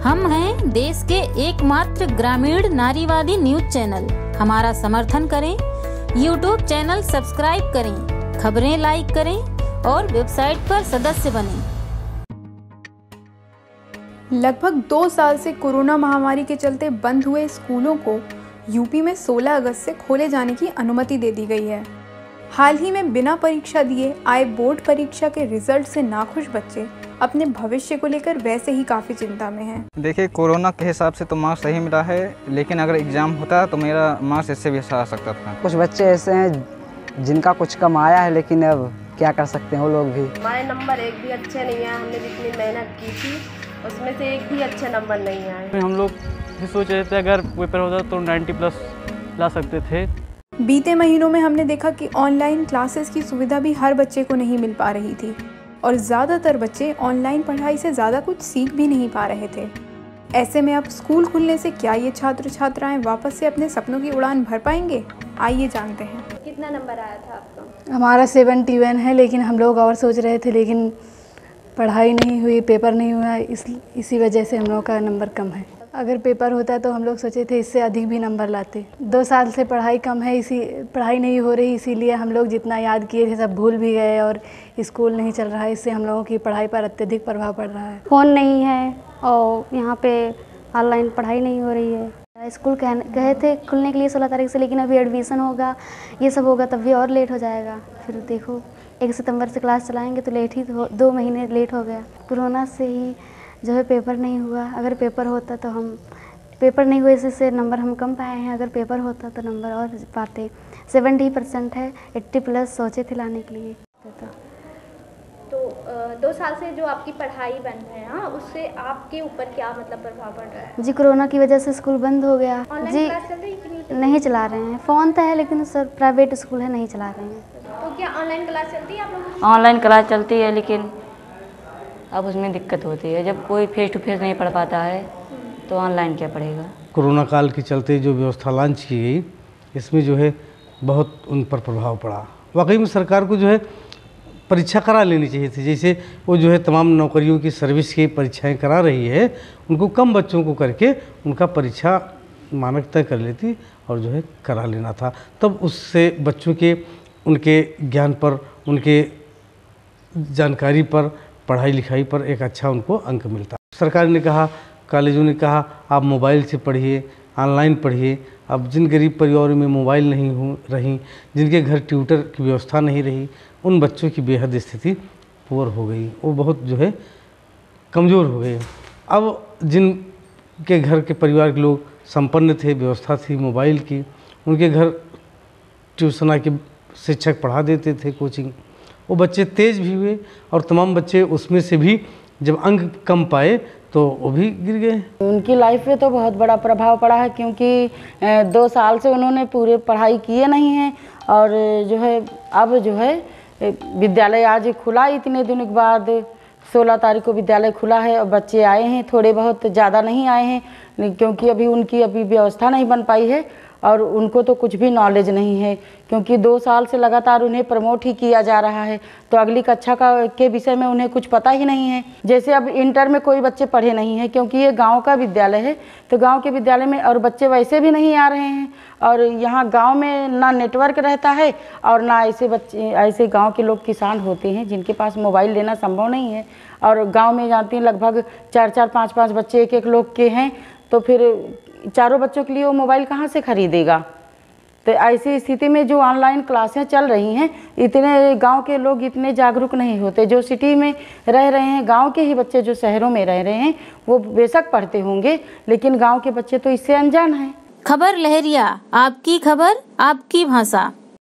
हम हैं देश के एकमात्र ग्रामीण नारीवादी न्यूज चैनल। हमारा समर्थन करें, यूट्यूब चैनल सब्सक्राइब करें, खबरें लाइक करें और वेबसाइट पर सदस्य बनें। लगभग 2 साल से कोरोना महामारी के चलते बंद हुए स्कूलों को यूपी में 16 अगस्त से खोले जाने की अनुमति दे दी गई है। हाल ही में बिना परीक्षा दिए आए बोर्ड परीक्षा के रिजल्ट से नाखुश बच्चे अपने भविष्य को लेकर वैसे ही काफ़ी चिंता में हैं। देखिए, कोरोना के हिसाब से तो मार्क्स सही मिला है, लेकिन अगर एग्ज़ाम होता तो मेरा मार्क्स इससे भी अच्छा आ सकता था। कुछ बच्चे ऐसे हैं जिनका कुछ कम आया है, लेकिन अब क्या कर सकते हैं वो लोग भी। हमारे नंबर एक भी अच्छे नहीं आए। हमने जितनी मेहनत की थी उसमें से एक भी अच्छे नंबर नहीं आए। हम लोग भी सोच रहे थे अगर पेपर होता तो 90+ ला सकते थे। बीते महीनों में हमने देखा कि ऑनलाइन क्लासेस की सुविधा भी हर बच्चे को नहीं मिल पा रही थी और ज़्यादातर बच्चे ऑनलाइन पढ़ाई से ज़्यादा कुछ सीख भी नहीं पा रहे थे। ऐसे में अब स्कूल खुलने से क्या ये छात्र छात्राएं वापस से अपने सपनों की उड़ान भर पाएंगे? आइए जानते हैं। कितना नंबर आया था आपका? हमारा 71 है, लेकिन हम लोग और सोच रहे थे, लेकिन पढ़ाई नहीं हुई, पेपर नहीं हुआ, इसी वजह से हम लोग का नंबर कम है। अगर पेपर होता तो हम लोग सोचे थे इससे अधिक भी नंबर लाते। 2 साल से पढ़ाई कम है, पढ़ाई नहीं हो रही, इसीलिए हम लोग जितना याद किए थे सब भूल भी गए और स्कूल नहीं चल रहा है। इससे हम लोगों की पढ़ाई पर अत्यधिक प्रभाव पड़ रहा है। फ़ोन नहीं है और यहाँ पे ऑनलाइन पढ़ाई नहीं हो रही है। स्कूल कहे थे खुलने के लिए 16 तारीख से, लेकिन अभी एडमिशन होगा, ये सब होगा, तब भी और लेट हो जाएगा। फिर देखो 1 सितंबर से क्लास चलाएंगे तो लेट ही 2 महीने लेट हो गया। कोरोना से ही जो है पेपर नहीं हुआ। अगर पेपर होता तो हम पेपर नहीं हुए से नंबर हम कम पाए हैं। अगर पेपर होता तो नंबर और पाते। 70% है, 80+ सोचे थे लाने के लिए। तो 2 साल से जो आपकी पढ़ाई बंद है, हाँ, उससे आपके ऊपर क्या मतलब प्रभाव पड़ रहा है? जी, कोरोना की वजह से स्कूल बंद हो गया। ऑनलाइन क्लास चल रही है कि नहीं चल रही? नहीं चला रहे हैं। फ़ोन तो है, लेकिन सर प्राइवेट स्कूल है, नहीं चला रहे हैं। तो क्या ऑनलाइन क्लास चलती है आप लोगों की? ऑनलाइन क्लास चलती है, लेकिन अब उसमें दिक्कत होती है। जब कोई फेस टू फेस नहीं पढ़ पाता है तो ऑनलाइन क्या पढ़ेगा। कोरोना काल के चलते जो व्यवस्था लॉन्च की गई, इसमें जो है बहुत उन पर प्रभाव पड़ा। वाकई में सरकार को जो है परीक्षा करा लेनी चाहिए थी। जैसे वो जो है तमाम नौकरियों की सर्विस की परीक्षाएं करा रही है, उनको कम बच्चों को करके उनका परीक्षा मानक तय कर लेती और जो है करा लेना था। तब उससे बच्चों के उनके ज्ञान पर, उनके जानकारी पर, पढ़ाई लिखाई पर एक अच्छा उनको अंक मिलता। सरकार ने कहा, कॉलेजों ने कहा आप मोबाइल से पढ़िए, ऑनलाइन पढ़िए। अब जिन गरीब परिवारों में मोबाइल नहीं हो रही, जिनके घर ट्यूटर की व्यवस्था नहीं रही, उन बच्चों की बेहद स्थिति पुअर हो गई। वो बहुत जो है कमज़ोर हो गए। अब जिनके घर के परिवार के लोग संपन्न थे, व्यवस्था थी मोबाइल की, उनके घर ट्यूशन के शिक्षक पढ़ा देते थे, कोचिंग, वो बच्चे तेज़ भी हुए और तमाम बच्चे उसमें से भी जब अंक कम पाए तो वो भी गिर गए। उनकी लाइफ पे तो बहुत बड़ा प्रभाव पड़ा है, क्योंकि 2 साल से उन्होंने पूरे पढ़ाई किए नहीं हैं और जो है अब जो है विद्यालय आज खुला, इतने दिनों के बाद 16 तारीख को विद्यालय खुला है और बच्चे आए हैं। थोड़े बहुत, ज़्यादा नहीं आए हैं, क्योंकि अभी उनकी व्यवस्था नहीं बन पाई है और उनको तो कुछ भी नॉलेज नहीं है, क्योंकि 2 साल से लगातार उन्हें प्रमोट ही किया जा रहा है। तो अगली कक्षा के विषय में उन्हें कुछ पता ही नहीं है। जैसे अब इंटर में कोई बच्चे पढ़े नहीं हैं, क्योंकि ये गांव का विद्यालय है, तो गांव के विद्यालय में और बच्चे वैसे भी नहीं आ रहे हैं। और यहाँ गांव में ना नेटवर्क रहता है और ना ऐसे गाँव के लोग किसान होते हैं जिनके पास मोबाइल लेना संभव नहीं है। और गाँव में जानती हैं लगभग 4-4, 5-5 बच्चे एक लोग के हैं, तो फिर चारों बच्चों के लिए वो मोबाइल कहाँ से खरीदेगा। तो ऐसी स्थिति में जो ऑनलाइन क्लासें चल रही हैं, इतने गांव के लोग इतने जागरूक नहीं होते। जो सिटी में रह रहे हैं, गांव के ही बच्चे जो शहरों में रह रहे हैं, वो बेशक पढ़ते होंगे, लेकिन गांव के बच्चे तो इससे अनजान हैं। खबर लहरिया, आपकी खबर, आपकी भाषा।